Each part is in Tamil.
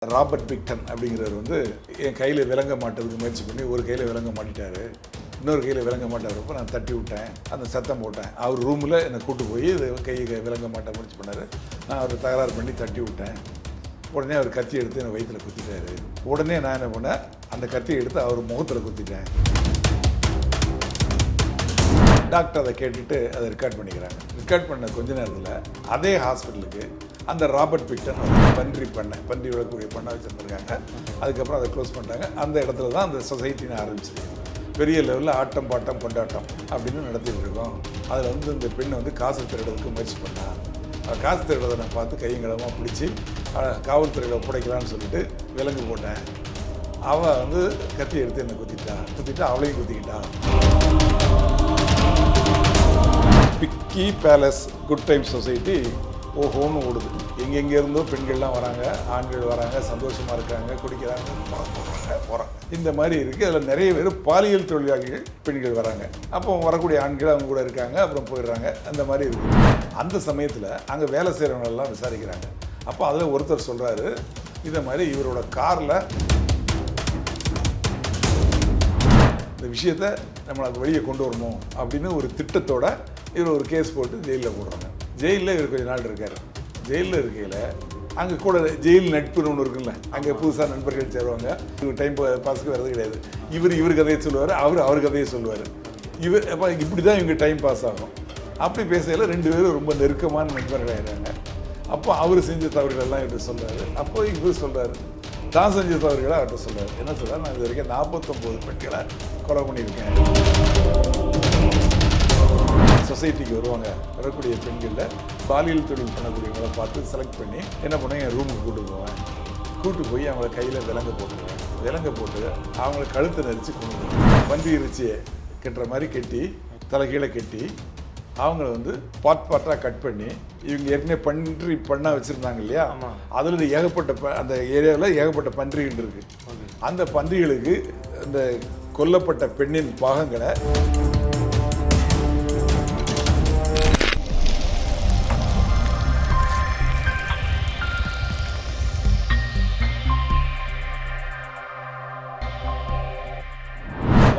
ராபர்ட் பிக்டன் அப்படிங்கிறவர் வந்து என் கையில் விளங்க மாட்டதுக்கு முயற்சி பண்ணி ஒரு கையில் விளங்க மாட்டிட்டாரு, இன்னொரு கையில் விளங்க மாட்டாரப்போ நான் தட்டி விட்டேன், அந்த சத்தம் போட்டேன். அவர் ரூமில் என்னை கூட்டு போய் இது கையை விளங்க மாட்ட முயற்சி பண்ணார். நான் அவர் தகராறு பண்ணி தட்டி விட்டேன். உடனே அவர் கத்தி எடுத்து என்னை வயிற்றில் குத்திட்டாரு. உடனே நான் என்ன பண்ணேன், அந்த கத்தியை எடுத்து அவர் முகத்தில் குத்திட்டேன். டாக்டர் அதை கேட்டுட்டு அதை ரெக்கார்ட் பண்ணிக்கிறாங்க. ரெக்கார்ட் பண்ண கொஞ்ச நேரத்தில் அதே ஹாஸ்பிட்டலுக்கு அந்த ராபர்ட் பிக்டன் பன்றி விடக்கூடிய பண்ணை வச்சுருந்துருக்காங்க. அதுக்கப்புறம் அதை க்ளோஸ் பண்ணிட்டாங்க. அந்த இடத்துல தான் அந்த சொசைட்டின்னு ஆரம்பிச்சிது. பெரிய லெவலில் ஆட்டம் பாட்டம் கொண்டாட்டம் அப்படின்னு நடத்திட்டு இருக்கோம். அதில் வந்து இந்த பெண் வந்து காசு திருடுறதுக்கு முயற்சி பண்ணான். காசு திருடுறதை நான் பார்த்து கையங்களமாக பிடிச்சி காவல்துறையில் ஒப்படைக்கலான்னு சொல்லிட்டு விலங்கு போட்டேன். அவள் வந்து கத்தி எடுத்து என்னை குத்திட்டு அவளையும் குத்திக்கிட்டான். Piggy palace good time society ஓஹோன்னு ஓடுது. எங்கெங்கே இருந்தோ பெண்கள்லாம் வராங்க, ஆண்கள் வராங்க, சந்தோஷமாக இருக்காங்க, குடிக்கிறாங்க, போகிறாங்க. இந்த மாதிரி இருக்குது. அதில் நிறைய பேர் பாலியல் தொழிலாளிகள் பெண்கள் வராங்க. அப்போ வரக்கூடிய ஆண்கள் அவங்க கூட இருக்காங்க, அப்புறம் போயிடுறாங்க. அந்த மாதிரி இருக்குது. அந்த சமயத்தில் அங்கே வேலை செய்கிறவங்களெல்லாம் விசாரிக்கிறாங்க. அப்போ அதில் ஒருத்தர் சொல்கிறாரு, இதை மாதிரி இவரோட காரில் இந்த விஷயத்தை நம்மளுக்கு வெளியே கொண்டு வரணும் அப்படின்னு ஒரு திட்டத்தோட இவர் ஒரு கேஸ் போட்டு ஜெயிலில் போடுறாங்க. ஜெயிலில் இவர் கொஞ்ச நாள் இருக்கார். ஜெயிலில் இருக்கையில் அங்கே கூட ஜெயில் நட்புன்னு ஒன்று இருக்குல்ல, அங்கே புதுசாக நண்பர்கள் சேருவாங்க. இவர் டைம் பாஸுக்கு வர்றது கிடையாது. இவர் கதையை சொல்லுவார், அவர் கதையை சொல்லுவார். அப்போ இப்படி தான் இவங்க டைம் பாஸ் ஆகும். அப்படி பேசையில் ரெண்டு பேரும் ரொம்ப நெருக்கமான நண்பர்கள் ஆகிறாங்க. அப்போ அவர் செஞ்ச தவறுகள்லாம் இவர் சொல்கிறாரு. அப்போ இவர் சொல்கிறாரு, தான் செஞ்ச தவறுகளை அவர்கிட்ட சொல்கிறார். என்ன சொல்கிறார், நான் இது வரைக்கும் 49 பெண்களை கொலை பண்ணியிருக்கேன். சொசைட்டிக்கு வரக்கூடிய பெண்களில் பாலியல் தொழில் பண்ணக்கூடியவங்களை பார்த்து செலக்ட் பண்ணி என்ன பண்ணுவேன், என் ரூமுக்கு கூட்டு போய் அவங்கள கையில் விலங்க போட்டு அவங்கள கழுத்தை நெரிச்சு கொண்டு போவேன். பன்றி இறைச்சியை கட்டுற மாதிரி கட்டி தலைகீழே கட்டி அவங்கள வந்து பார்ட்டாக கட் பண்ணி, இவங்க ஏற்கனவே பண்ண வச்சுருந்தாங்க இல்லையா, அதில் ஏகப்பட்ட அந்த ஏரியாவில் ஏகப்பட்ட பன்றிகள் இருக்குது. அந்த பன்றிகளுக்கு இந்த கொல்லப்பட்ட பெண்ணின் பாகங்களை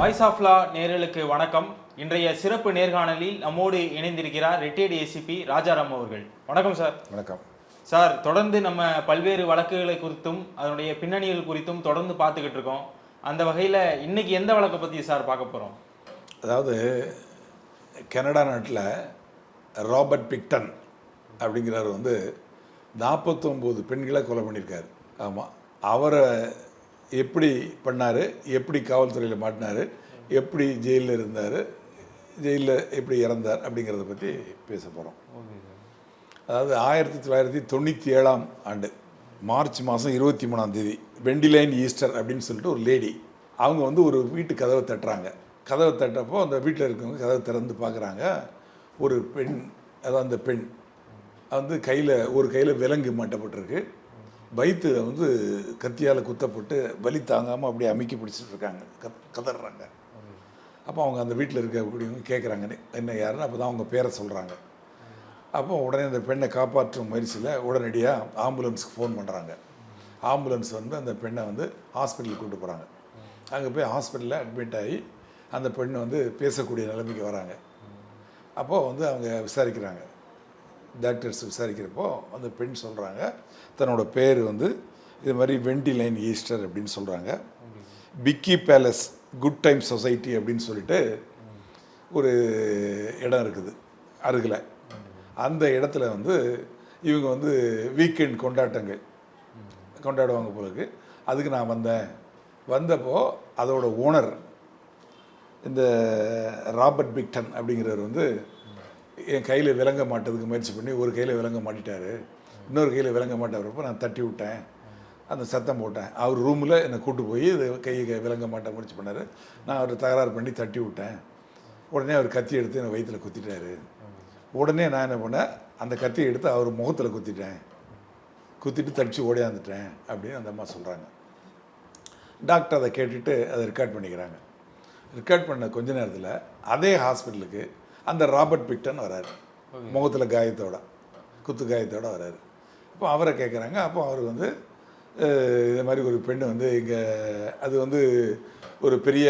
வாய்ஸ் ஆஃப் லா நேயர்களுக்கு வணக்கம். இன்றைய சிறப்பு நேர்காணலில் நம்மோடு இணைந்திருக்கிறார் ரிட்டையர்டு ஏசிபி ராஜாராம் அவர்கள். வணக்கம் சார். வணக்கம் சார். தொடர்ந்து நம்ம பல்வேறு வழக்குகளை குறித்தும் அதனுடைய பின்னணிகள் குறித்தும் தொடர்ந்து பார்த்துக்கிட்டு இருக்கோம். அந்த வகையில் இன்னைக்கு எந்த வழக்கை பற்றி சார் பார்க்க போகிறோம்? அதாவது கனடா நாட்டில் ராபர்ட் பிக்டன் அப்படிங்கிறவர் வந்து 49 பெண்களை கொலை பண்ணியிருக்காரு. ஆமாம், அவரை எப்படி பண்ணார், எப்படி காவல்துறையில் மாட்டினார், எப்படி ஜெயிலில் இருந்தார், ஜெயிலில் எப்படி இறந்தார் அப்படிங்கிறத பற்றி பேச போகிறோம். அதாவது 1997ஆம் ஆண்டு மார்ச் மாதம் 23ஆம் வெண்டிலைன் ஈஸ்டர் அப்படின்னு சொல்லிட்டு ஒரு லேடி, அவங்க வந்து ஒரு வீட்டு கதவை தட்டுறாங்க. கதவை தட்டப்போ அந்த வீட்டில் இருக்கவங்க கதவை திறந்து பார்க்குறாங்க. ஒரு பெண், அதாவது அந்த பெண் வந்து ஒரு கையில் விலங்கு மாட்டப்பட்டிருக்கு. வயிற்று வந்து கத்தியால் குத்தப்பட்டு வலி தாங்காமல் அப்படியே அமுக்கி பிடிச்சிட்டு இருக்காங்க, கதறாங்க. அப்போ அவங்க அந்த வீட்டில் இருக்கக்கூடியவங்க கேட்குறாங்க, என்ன யாருன்னு. அப்போ தான் அவங்க பேரை சொல்கிறாங்க. அப்போ உடனே அந்த பெண்ணை காப்பாற்றும் முயற்சியில் உடனடியாக ஆம்புலன்ஸுக்கு ஃபோன் பண்ணுறாங்க. ஆம்புலன்ஸ் வந்து அந்த பெண்ணை வந்து ஹாஸ்பிட்டலுக்கு கூப்பிட்டு போகிறாங்க. அங்கே போய் ஹாஸ்பிட்டலில் அட்மிட் ஆகி அந்த பெண்ணை வந்து பேசக்கூடிய நிலைமைக்கு வராங்க. அப்போது வந்து அவங்க விசாரிக்கிறாங்க, டாக்டர்ஸ் விசாரிக்கிறப்போ அந்த பெண் சொல்கிறாங்க, தன்னோட பேர் வந்து இது மாதிரி வெண்டிலைன் ஈஸ்டர் அப்படின்னு சொல்கிறாங்க. Piggy palace good time Society அப்படின்னு சொல்லிட்டு ஒரு இடம் இருக்குது அருகில். அந்த இடத்துல வந்து இவங்க வந்து வீக்கெண்ட் கொண்டாடுவாங்க போலுக்கு. அதுக்கு நான் வந்தப்போ அதோட ஓனர் இந்த ராபர்ட் பிக்டன் அப்படிங்கிறவர் வந்து என் கையில் விளங்க மாட்டதுக்கு முயற்சி பண்ணி ஒரு கையில் விளங்க மாட்டிட்டாரு, இன்னொரு கையில் விளங்க மாட்டப்போ நான் தட்டி விட்டேன், அந்த சத்தம் போட்டேன். அவர் ரூமில் என்னை கூட்டு போய் கையை விளங்க மாட்ட முயற்சி பண்ணார். நான் அவர் தகராறு பண்ணி தட்டி விட்டேன். உடனே அவர் கத்தி எடுத்து என்னை வயிற்றில் குத்திட்டாரு. உடனே நான் என்ன பண்ணேன், அந்த கத்தியை எடுத்து அவர் முகத்தில் குத்திட்டு தடிச்சு ஓடியாந்துட்டேன் அப்படின்னு அந்த அம்மா சொல்கிறாங்க. டாக்டர் அதை கேட்டுட்டு அதை ரெக்கார்ட் பண்ணிக்கிறாங்க. ரெக்கார்ட் பண்ண கொஞ்ச நேரத்தில் அதே ஹாஸ்பிட்டலுக்கு அந்த ராபர்ட் பிக்டன் வராரு, முகத்தில் குத்து காயத்தோடு வராரு. இப்போ அவரை கேட்குறாங்க. அப்போ அவர் வந்து இது மாதிரி ஒரு பெண்ணு வந்து இங்கே அது வந்து ஒரு பெரிய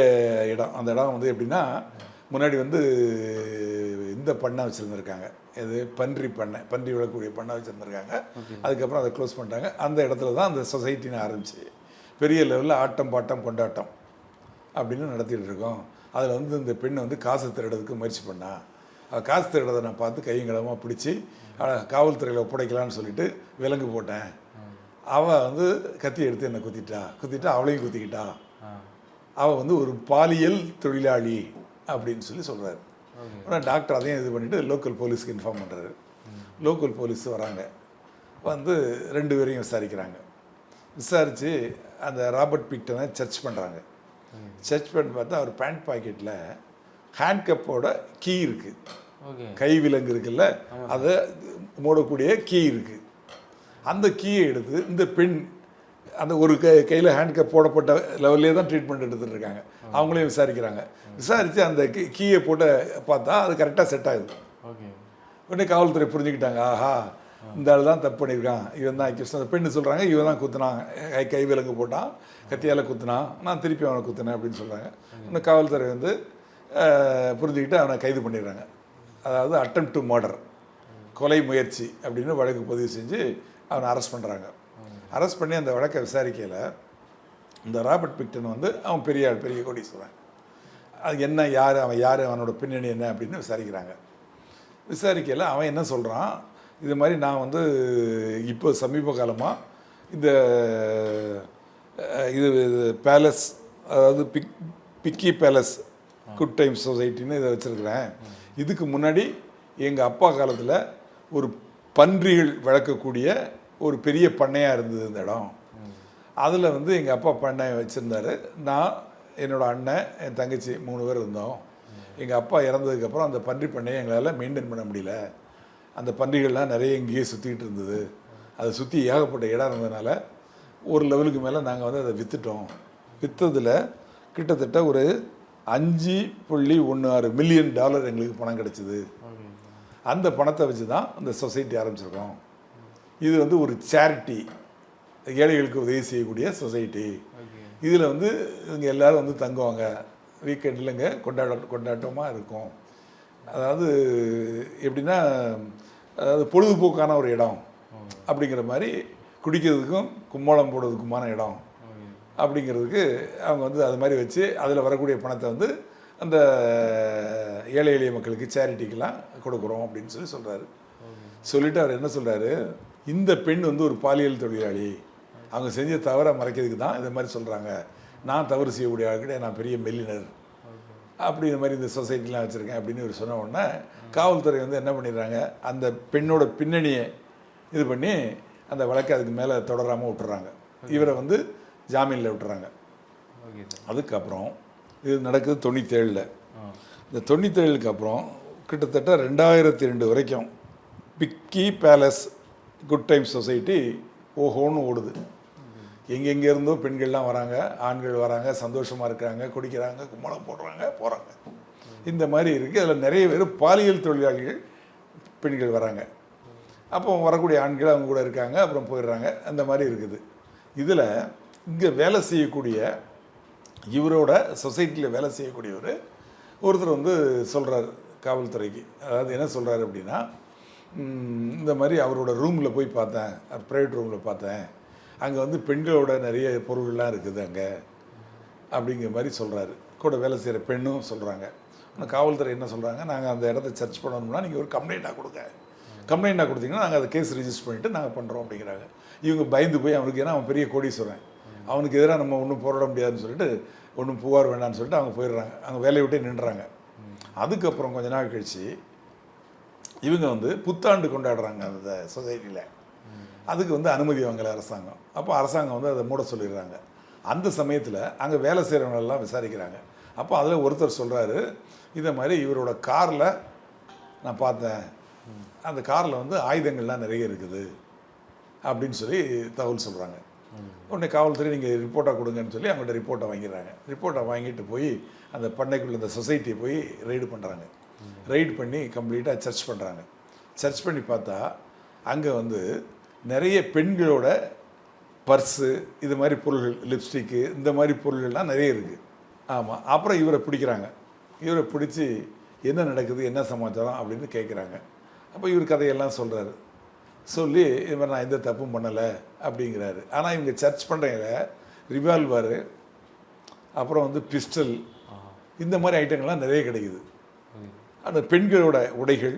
இடம். அந்த இடம் வந்து எப்படின்னா முன்னாடி வந்து இந்த பண்ணை வச்சுருந்துருக்காங்க, இது பன்றி விழக்கூடிய பண்ணை வச்சுருந்துருக்காங்க. அதுக்கப்புறம் அதை க்ளோஸ் பண்ணிட்டாங்க. அந்த இடத்துல தான் அந்த சொசைட்டின்னு ஆரம்பிச்சு பெரிய லெவலில் ஆட்டம் பாட்டம் கொண்டாட்டம் அப்படின்னு நடத்திட்டு இருக்கோம். அதில் வந்து இந்த பெண்ணை வந்து காசு திருடுறதுக்கு முயற்சி பண்ணா. காசு திருடுறதை நான் பார்த்து கையங்கலமாக பிடிச்சி காவல்துறையில் ஒப்படைக்கலான்னு சொல்லிட்டு விலங்கு போட்டேன். அவள் வந்து கத்தி எடுத்து என்னை குத்திட்டு அவளையும் குத்திக்கிட்டா. அவள் வந்து ஒரு பாலியல் தொழிலாளி அப்படின்னு சொல்கிறாரு. ஆனால் டாக்டர் அதையும் இது பண்ணிவிட்டு லோக்கல் போலீஸ்க்கு இன்ஃபார்ம் பண்ணுறாரு. லோக்கல் போலீஸ் வராங்க, வந்து 2 பேரையும் விசாரித்து அந்த ராபர்ட் பிக்டனை சர்ச் பண்ணுறாங்க. சர்ச் பண்ணி பார்த்தா அவர் பேண்ட் பாக்கெட்டில் ஹேண்ட்கப்போட கீ இருக்குது, கை விலங்கு இருக்குல்ல, அதை மூடக்கூடிய கீ இருக்குது. அந்த கீயை எடுத்து இந்த பெண் அந்த ஒரு கையில் ஹேண்ட்கப் போடப்பட்ட லெவல்லே தான் ட்ரீட்மெண்ட் எடுத்துகிட்டு இருக்காங்க. அவங்களையும் விசாரித்து அந்த கீயை போட்டு பார்த்தா அது கரெக்டாக செட் ஆகுது. உடனே காவல்துறை புரிஞ்சுக்கிட்டாங்க, ஆஹா இந்த ஆள் தான் தப்பு பண்ணியிருக்கான், இவன் தான் அக்யூஸ். அந்த பெண்ணு சொல்கிறாங்க இவன் தான் குத்துனான், கை விலங்கு போட்டான், கத்தியால் குத்துனான், நான் திருப்பி அவனை குத்துனேன் அப்படின்னு சொல்கிறாங்க. இன்னும் காவல்துறை வந்து புரிஞ்சுக்கிட்டு அவனை கைது பண்ணிடுறாங்க. அதாவது அட்டெம்ப்ட் டு மர்டர், கொலை முயற்சி அப்படின்னு வழக்கு பதிவு செஞ்சு அவனை அரெஸ்ட் பண்ணுறாங்க. அரெஸ்ட் பண்ணி அந்த வழக்கை விசாரிக்கையில் இந்த ராபர்ட் பிக்டன் வந்து அவன் பெரிய கோடீஸ்வரன், அது என்ன அவன் அவனோட பின்னணி என்ன அப்படின்னு விசாரிக்கையில் அவன் என்ன சொல்கிறான், இது மாதிரி நான் வந்து இப்போ சமீப காலமாக இந்த இது பேலஸ், அதாவது பிக்கி பேலஸ் குட் டைம் சொசைட்டின்னு இதை வச்சுருக்கிறேன். இதுக்கு முன்னாடி எங்கள் அப்பா காலத்தில் ஒரு பன்றிகள் வளர்க்கக்கூடிய ஒரு பெரிய பண்ணையாக இருந்தது இந்த இடம். அதில் வந்து எங்கள் அப்பா பண்ணையை வச்சுருந்தாரு. நான், என்னோடய அண்ணன், என் தங்கச்சி 3 பேர் இருந்தோம். எங்கள் அப்பா இறந்ததுக்கப்புறம் அந்த பன்றி பண்ணையை எங்களால் மெயின்டைன் பண்ண முடியல. அந்த பன்றிகள்லாம் நிறைய இங்கேயே சுற்றிக்கிட்டு இருந்தது. அதை சுற்றி ஏகப்பட்ட இடம் இருந்ததுனால ஒரு லெவலுக்கு மேலே நாங்கள் வந்து அதை விற்றுட்டோம். விற்றதில் கிட்டத்தட்ட ஒரு $5.16 மில்லியன் எங்களுக்கு பணம் கிடச்சிது. அந்த பணத்தை வச்சு தான் அந்த சொசைட்டி ஆரம்பிச்சிருக்கோம். இது வந்து ஒரு சேரிட்டி, ஏழைகளுக்கு உதவி செய்யக்கூடிய சொசைட்டி. இதில் வந்து இவங்க எல்லோரும் வந்து தங்குவாங்க, வீக்கெண்டில் இங்கே கொண்டாட்டமாக இருக்கும். அதாவது எப்படின்னா, அதாவது பொழுதுபோக்கான ஒரு இடம் அப்படிங்கிற மாதிரி, குடிக்கிறதுக்கும் கும்மாளம் போடுறதுக்குமான இடம் அப்படிங்கிறதுக்கு அவங்க வந்து அது மாதிரி வச்சு அதில் வரக்கூடிய பணத்தை வந்து அந்த ஏழை எளிய மக்களுக்கு சேரிட்டிக்கெலாம் கொடுக்குறோம் அப்படின்னு சொல்கிறாரு. சொல்லிவிட்டு அவர் என்ன சொல்கிறாரு, இந்த பெண் வந்து ஒரு பாலியல் தொழிலாளி, அவங்க செஞ்ச தவறை மறைக்கிறதுக்கு தான் இந்த மாதிரி சொல்கிறாங்க. நான் தவறு செய்யக்கூடிய ஆளுக்கிட்ட நான் பெரிய மெல்லினர் அப்படி இந்த மாதிரி இந்த சொசைட்டிலாம் வச்சுருக்கேன் அப்படின்னு இவர் சொன்ன உடனே காவல்துறை வந்து என்ன பண்ணிடுறாங்க, அந்த பெண்ணோட பின்னணியை இது பண்ணி அந்த வழக்கை அதுக்கு மேலே தொடராமல் விட்டுறாங்க. இவரை வந்து ஜாமீனில் விட்டுறாங்க. அதுக்கப்புறம் இது நடக்குது 97. இந்த 97க்கு அப்புறம் கிட்டத்தட்ட 2002 வரைக்கும் Piggy palace good time society ஓஹோன்னு ஓடுது. எங்கெங்கே இருந்தோ பெண்கள்லாம் வராங்க, ஆண்கள் வராங்க, சந்தோஷமாக இருக்கிறாங்க, குடிக்கிறாங்க, கும்பலம் போகிறாங்க. இந்த மாதிரி இருக்குது. அதில் நிறைய பேர் பாலியல் தொழிலாளிகள் பெண்கள் வராங்க. அப்போ வரக்கூடிய ஆண்கள் அவங்க கூட இருக்காங்க, அப்புறம் போயிடுறாங்க. அந்த மாதிரி இருக்குது. இதில் இங்கே வேலை செய்யக்கூடிய இவரோட சொசைட்டியில் வேலை செய்யக்கூடியவர் ஒருத்தர் வந்து சொல்கிறார் காவல்துறைக்கு. அதாவது என்ன சொல்கிறாரு அப்படின்னா, இந்த மாதிரி அவரோட ரூமில் போய் பார்த்தேன், ப்ரைவேட் ரூமில் பார்த்தேன், அங்கே வந்து பெண்களோட நிறைய பொருள்லாம் இருக்குது அங்கே அப்படிங்கிற மாதிரி சொல்கிறாரு. கூட வேலை செய்கிற பெண்ணும் சொல்கிறாங்க. ஆனால் காவல்துறை என்ன சொல்கிறாங்க, நாங்கள் அந்த இடத்த சர்ச் பண்ணணும்னா நீங்கள் ஒரு கம்ப்ளைண்ட்டாக கொடுங்க, கம்ப்ளைண்ட்டாக கொடுத்தீங்கன்னா நாங்கள் அதை கேஸ் ரிஜிஸ்டர் பண்ணிவிட்டு நாங்கள் பண்ணுறோம் அப்படிங்கிறாங்க. இவங்க பயந்து போய் அவனுக்கு, ஏன்னா அவன் பெரிய கோடீஸ்வரன், அவனுக்கு எதிராக நம்ம ஒன்றும் போராட முடியாதுன்னு சொல்லிட்டு, ஒன்றும் புகார் வேண்டான்னு சொல்லிட்டு அவங்க போயிடுறாங்க. அங்கே வேலையை விட்டே நின்றுறாங்க. அதுக்கப்புறம் கொஞ்ச நாள் கழித்து இவங்க வந்து புத்தாண்டு கொண்டாடுறாங்க அந்த சொசைட்டியில். அதுக்கு வந்து அனுமதி வாங்கலை அரசாங்கம். அப்போ அரசாங்கம் வந்து அதை மூட சொல்லிடுறாங்க. அந்த சமயத்தில் அங்கே வேலை செய்கிறவங்களெல்லாம் விசாரிக்கிறாங்க. அப்போ அதில் ஒருத்தர் சொல்கிறாரு, இதை மாதிரி இவரோட காரில் நான் பார்த்தேன், அந்த காரில் வந்து ஆயுதங்கள்லாம் நிறைய இருக்குது அப்படின்னு சொல்லி தகவல் சொல்கிறாங்க. உடனே காவல்துறை நீங்கள் ரிப்போர்ட்டாக கொடுங்கன்னு சொல்லி அவங்கள்ட்ட ரிப்போர்ட்டை வாங்கிடுறாங்க. ரிப்போர்ட்டை வாங்கிட்டு போய் அந்த பண்ணைக்குள்ளே அந்த சொசைட்டியை போய் ரெய்டு பண்ணுறாங்க. ரெய்டு பண்ணி கம்ப்ளீட்டாக சர்ச் பண்ணுறாங்க. சர்ச் பண்ணி பார்த்தா அங்கே வந்து நிறைய பெண்களோட பர்ஸு, இது மாதிரி பொருள்கள், லிப்ஸ்டிக்கு, இந்த மாதிரி பொருள்கள்லாம் நிறைய இருக்குது. ஆமாம். அப்புறம் இவரை பிடிக்கிறாங்க. இவரை பிடிச்சி என்ன நடக்குது, என்ன சமாச்சாரம் அப்படின்னு கேட்குறாங்க. அப்போ இவர் கதையெல்லாம் சொல்கிறாரு. சொல்லி இது மாதிரி நான் எந்த தப்பும் பண்ணலை அப்படிங்கிறாரு. ஆனால் இவங்க சர்ச் பண்ணுறதுல ரிவால்வரு, அப்புறம் வந்து பிஸ்டல், இந்த மாதிரி ஐட்டங்கள்லாம் நிறைய கிடைக்குது. அந்த பெண்களோட உடைகள்,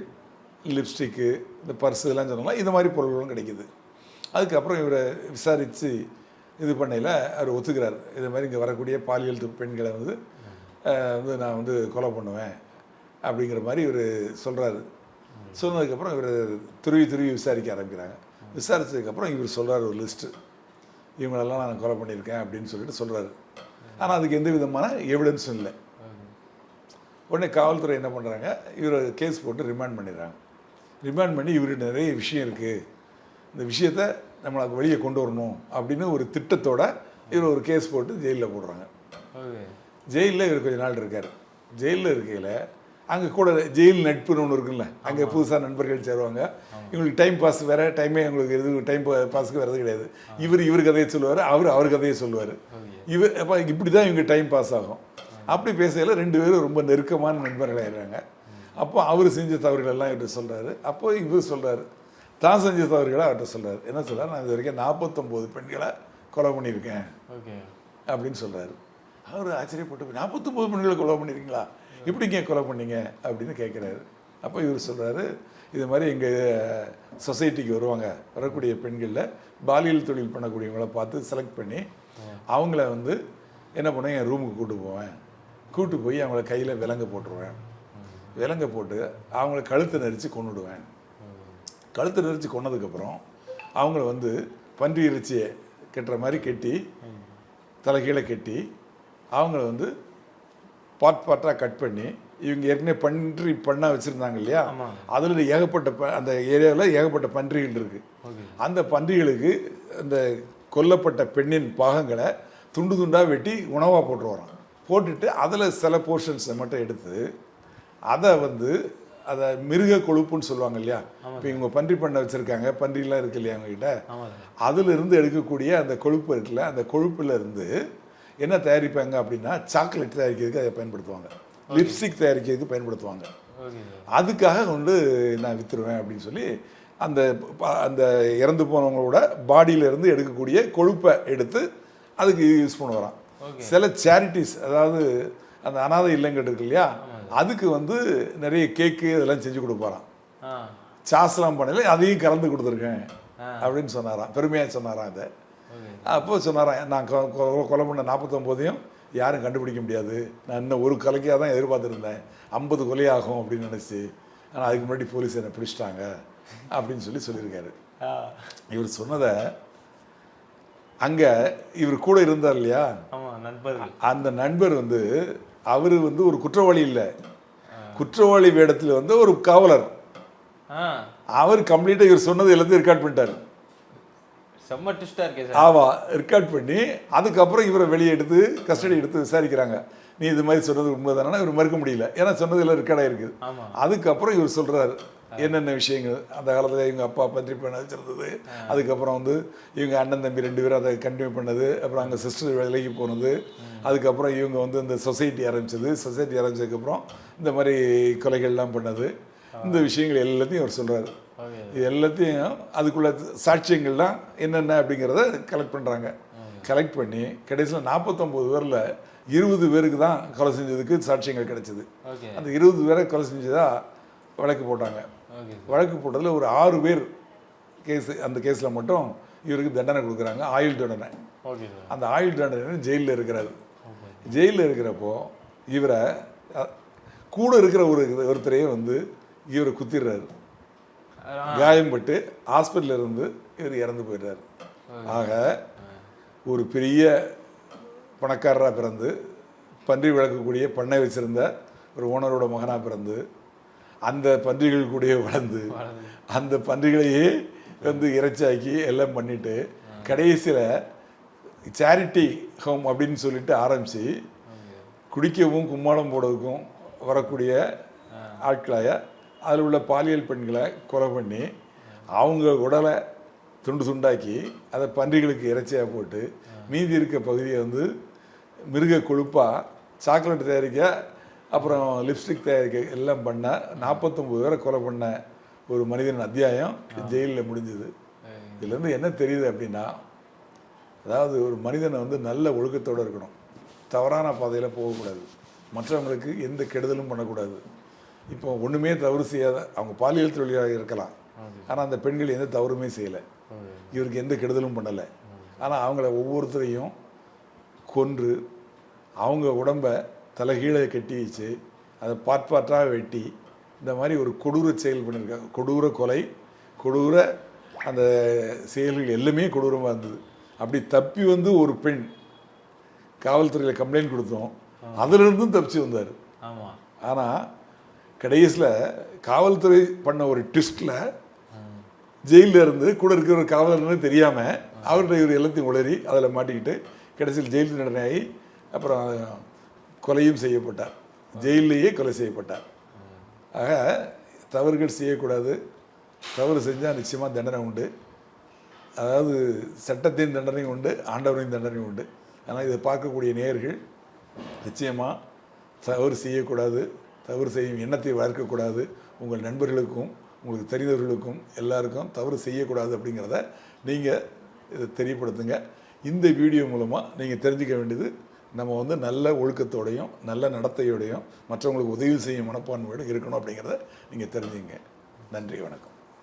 லிப்ஸ்டிக்கு, இந்த பர்ஸு இதெல்லாம் சொன்னாலும் இந்த மாதிரி பொருள்களும் கிடைக்குது. அதுக்கப்புறம் இவரை விசாரித்து இது பண்ணையில் அவர் ஒத்துக்கிறார். இது மாதிரி இங்கே வரக்கூடிய பாலியல் பெண்களை வந்து நான் வந்து கொலை பண்ணுவேன் அப்படிங்கிற மாதிரி இவர் சொல்கிறாரு. சொன்னதுக்கப்புறம் இவர் துருவி விசாரிக்க ஆரம்பிக்கிறாங்க. விசாரித்ததுக்கப்புறம் இவர் சொல்கிறார் ஒரு லிஸ்ட்டு, இவங்களெல்லாம் நான் கொலை பண்ணியிருக்கேன் அப்படின்னு சொல்லிட்டு சொல்கிறாரு. ஆனால் அதுக்கு எந்த விதமான எவிடன்ஸும் இல்லை. உடனே காவல்துறை என்ன பண்ணுறாங்க, இவர் கேஸ் போட்டு ரிமாண்ட் பண்ணிடுறாங்க. ரிமாண்ட் பண்ணி இவருக்கு நிறைய விஷயம் இருக்குது, இந்த விஷயத்தை நம்மளுக்கு வெளியே கொண்டு வரணும் அப்படின்னு ஒரு திட்டத்தோட இவர் ஒரு கேஸ் போட்டு ஜெயிலில் போடுறாங்க. ஜெயிலில் இவர் கொஞ்ச நாள் இருக்கார். ஜெயிலில் இருக்கையில் அங்கே கூட ஜெயில் நட்புன்னு ஒன்று இருக்குல்ல, அங்கே புதுசாக நண்பர்கள் சேருவாங்க. இவங்களுக்கு டைம் பாஸ் வேறு, டைமே இவங்களுக்கு எது டைம் பாஸுக்கு வர்றது கிடையாது. இவர் கதையை சொல்லுவார், அவர் கதையை சொல்லுவார். அப்போ இப்படி தான் இவங்க டைம் பாஸ் ஆகும். அப்படி பேசையில் 2 பேரும் ரொம்ப நெருக்கமான நண்பர்களாகிறாங்க. அப்போ அவர் செஞ்ச தவறுகள் எல்லாம் இவர்கிட்ட சொல்கிறாரு. அப்போ இவர் சொல்கிறாரு, தான் செஞ்ச தவறுகளை அவர்கிட்ட சொல்கிறார். என்ன சொல்கிறார், நான் இது வரைக்கும் 49 பெண்களை கொலை பண்ணியிருக்கேன் அப்படின்னு சொல்கிறாரு. அவர் ஆச்சரியப்பட்டு 49 பெண்களை கொலை பண்ணியிருக்கீங்களா, எப்படிங்க கொலை பண்ணீங்க அப்படின்னு கேட்குறாரு. அப்போ இவர் சொல்கிறாரு, இது மாதிரி எங்கள் சொசைட்டிக்கு வருவாங்க, வரக்கூடிய பெண்களில் பாலியல் தொழில் பண்ணக்கூடியவங்கள பார்த்து செலக்ட் பண்ணி அவங்கள வந்து என்ன பண்ணுவேன், என் ரூமுக்கு கூப்பிட்டு போய் அவங்கள கையில் விலங்கு போட்டுருவேன். விலங்கை போட்டு அவங்கள கழுத்தை நெரிச்சு கொன்னுடுவேன். கழுத்தை நெரிச்சு கொன்னதுக்கப்புறம் அவங்கள வந்து பன்றி இறைச்சியை கட்டுற மாதிரி கட்டி தலைகீழே கட்டி அவங்கள வந்து பார்ட்டாக கட் பண்ணி, இவங்க ஏற்கனவே பன்றி பண்ணா வச்சுருந்தாங்க இல்லையா, அதில் ஏகப்பட்ட அந்த ஏரியாவில் ஏகப்பட்ட பன்றிகள் இருக்குது. அந்த பன்றிகளுக்கு அந்த கொல்லப்பட்ட பெண்ணின் பாகங்களை துண்டு துண்டாக வெட்டி உணவாக போட்டு வரோம். போட்டுட்டு அதில் சில போர்ஷன்ஸை மட்டும் எடுத்து அதை மிருக கொழுப்புன்னு சொல்லுவாங்க இல்லையா. இப்போ இவங்க பன்றி பண்ண வச்சுருக்காங்க, பன்றிலாம் இருக்கு இல்லையா அவங்ககிட்ட, அதிலிருந்து எடுக்கக்கூடிய அந்த கொழுப்பு இருக்குல்ல, அந்த கொழுப்புல இருந்து என்ன தயாரிப்பாங்க அப்படின்னா சாக்லேட் தயாரிக்கிறதுக்கு அதை பயன்படுத்துவாங்க, லிப்ஸ்டிக் தயாரிக்கிறதுக்கு பயன்படுத்துவாங்க. அதுக்காக கொண்டு நான் விற்றுருவேன் அப்படின்னு சொல்லி அந்த அந்த இறந்து போனவங்களோட பாடியிலேருந்து எடுக்கக்கூடிய கொழுப்பை எடுத்து அதுக்கு யூஸ் பண்ண வரான். சில சேரிட்டிஸ், அதாவது அந்த அனாதை இல்லங்கள் இருக்கு இல்லையா, அதுக்கு வந்து நிறைய கேக்கு இதெல்லாம் செஞ்சு கொடுப்பாராம். சாஸ்லாம் பண்ணல, அதையும் கலந்து கொடுத்துருக்கேன் அப்படின்னு சொன்னாராம், பெருமையாக சொன்னாராம் அதை. அப்போ சொன்னாராம், நான் கொலை பண்ண 49 யாரும் கண்டுபிடிக்க முடியாது, நான் இன்னும் ஒரு கொலைக்காக தான் எதிர்பார்த்துருந்தேன், 50 கொலையாகும் அப்படின்னு நினச்சி, ஆனால் அதுக்கு முன்னாடி போலீஸ் என்னை பிடிச்சிட்டாங்க அப்படின்னு சொல்லியிருக்காரு. இவர் சொன்னதை அங்கே இவர் கூட இருந்தார் இல்லையா அந்த நண்பர் வந்து அவர் வந்து ஒரு குற்றவாளி இல்லை, குற்றவாளி வேடத்தில் வந்து ஒரு காவலர். அவர் கம்ப்ளீட்டாக இவர் சொன்னது எல்லாத்தையும் ரெக்கார்ட் பண்ணிட்டார். ஆமா, ரெக்கார்ட் பண்ணி அதுக்கப்புறம் இவரை வெளியே எடுத்து கஸ்டடி எடுத்து விசாரிக்கிறாங்க. நீ இது மாதிரி சொன்னது உண்மைதானா, இவர் மறுக்க முடியல, ஏன்னா சொன்னது எல்லாம் ரெக்கார்டாக இருக்குது. அதுக்கப்புறம் இவர் சொல்றாரு என்னென்ன விஷயங்கள் அந்த காலத்தில் இவங்க அப்பா பன்றி பண்ண வச்சிருந்தது, அதுக்கப்புறம் வந்து இவங்க அண்ணன் தம்பி 2 பேரும் அதை கண்டினியூ பண்ணது, அப்புறம் அங்கே சிஸ்டர் விலகி போனது, அதுக்கப்புறம் இவங்க வந்து இந்த சொசைட்டி ஆரம்பிச்சதுக்கப்புறம் இந்த மாதிரி கொலைகள்லாம் பண்ணது, இந்த விஷயங்கள் எல்லாத்தையும் அவர் சொல்கிறாரு. இது எல்லாத்தையும் அதுக்குள்ள சாட்சியங்கள்லாம் என்னென்ன அப்படிங்கிறத கலெக்ட் பண்ணுறாங்க. கலெக்ட் பண்ணி கடைசியில் 49 பேரில் 20 பேருக்கு தான் கொலை செஞ்சதுக்கு சாட்சியங்கள் கிடைச்சிது. அந்த 20 பேரை கொலை செஞ்சதா வழக்கு போட்டாங்க. வழக்கு போட்டதில் ஒரு 6 பேர் அந்த கேஸில் மட்டும் இவருக்கு தண்டனை கொடுக்குறாங்க, ஆயுள் தண்டனை. அந்த ஆயுள் தண்டனை ஜெயிலில் இருக்கிறாரு. ஜெயிலில் இருக்கிறப்போ இவரை கூட இருக்கிற ஒருத்தரையே வந்து இவரை குத்திடுறாரு, காயம்பட்டு ஹாஸ்பிட்டலில் இருந்து இவர் இறந்து போயிடுறாரு. ஆக ஒரு பெரிய பணக்காரராக பிறந்து பன்றி வளர்க்கக்கூடிய பண்ணை வச்சிருந்த ஒரு ஓனரோட மகனாக பிறந்து அந்த பன்றிகள் கூடயே வளர்ந்து அந்த பன்றிகளையே வந்து இறைச்சாக்கி எல்லாம் பண்ணிட்டு கடைசியில் சேரிட்டி ஹோம் அப்படின்னு சொல்லிட்டு ஆரம்பித்து குடிக்கவும் கும்மாளம் போடுறதுக்கும் வரக்கூடிய ஆட்களாய அதில் உள்ள பாலியல் பெண்களை கொலை பண்ணி அவங்க உடலை துண்டு துண்டாக்கி அதை பன்றிகளுக்கு இறைச்சியாக போட்டு மீதி இருக்க பகுதியை வந்து மிருக கொழுப்பாக சாக்லேட் தயாரிக்க, அப்புறம் லிப்ஸ்டிக் தயாரிக்க எல்லாம் பண்ண 49 பேரை கொலை பண்ண ஒரு மனிதன் அத்தியாயம் ஜெயிலில் முடிஞ்சுது. இதுலேருந்து என்ன தெரியுது அப்படின்னா, அதாவது ஒரு மனிதனை வந்து நல்ல ஒழுக்கத்தோடு இருக்கணும், தவறான பாதையில் போகக்கூடாது, மற்றவங்களுக்கு எந்த கெடுதலும் பண்ணக்கூடாது. இப்போ ஒன்றுமே தவறு செய்யாத அவங்க பாலியல் தொழிலாக இருக்கலாம், ஆனால் அந்த பெண்கள் எந்த தவறுமே செய்யலை, இவருக்கு எந்த கெடுதலும் பண்ணலை. ஆனால் அவங்கள ஒவ்வொருத்தரையும் கொன்று அவங்க உடம்பை தலைகீழே கட்டி வச்சு அதை பாற்பாற்றாக வெட்டி இந்த மாதிரி ஒரு கொடூர செயல் பண்ணியிருக்காங்க. கொடூர கொலை, கொடூர அந்த செயல்கள் எல்லாமே கொடூரமாக இருந்தது. அப்படி தப்பி வந்து ஒரு பெண் காவல்துறையில் கம்ப்ளைண்ட் கொடுத்தோம், அதிலிருந்தும் தப்பிச்சு வந்தார். ஆனால் கடைசியில் காவல்துறை பண்ண ஒரு ட்விஸ்டில் ஜெயிலில் இருந்து கூட இருக்கிற ஒரு காவலர்னு தெரியாமல் அவர்கிட்ட இவர் எல்லாத்தையும் உளறி அதில் மாட்டிக்கிட்டு கடைசியில் ஜெயில் தண்டனையாகி அப்புறம் கொலையும் செய்யப்பட்டார், ஜெயிலேயே கொலை செய்யப்பட்டார். ஆக தவறுகள் செய்யக்கூடாது, தவறு செஞ்சால் நிச்சயமாக தண்டனை உண்டு. அதாவது சட்டத்தின் தண்டனையும் உண்டு, ஆண்டவரின் தண்டனையும் உண்டு. ஆனால் இதை பார்க்கக்கூடிய நேயர்கள் நிச்சயமாக தவறு செய்யக்கூடாது, தவறு செய்யும் எண்ணத்தை வளர்க்கக்கூடாது. உங்கள் நண்பர்களுக்கும் உங்களுக்கு தெரிந்தவர்களுக்கும் எல்லாருக்கும் தவறு செய்யக்கூடாது அப்படிங்கிறத நீங்கள் இதை தெரியப்படுத்துங்க. இந்த வீடியோ மூலமாக நீங்கள் தெரிஞ்சுக்க வேண்டியது, நம்ம வந்து நல்ல ஒழுக்கத்தோடையும் நல்ல நடத்தையோடையும் மற்றவங்களுக்கு உதவி செய்யும் மனப்பான்மையோடு இருக்கணும் அப்படிங்கிறத நீங்கள் தெரிஞ்சுங்க. நன்றி, வணக்கம்.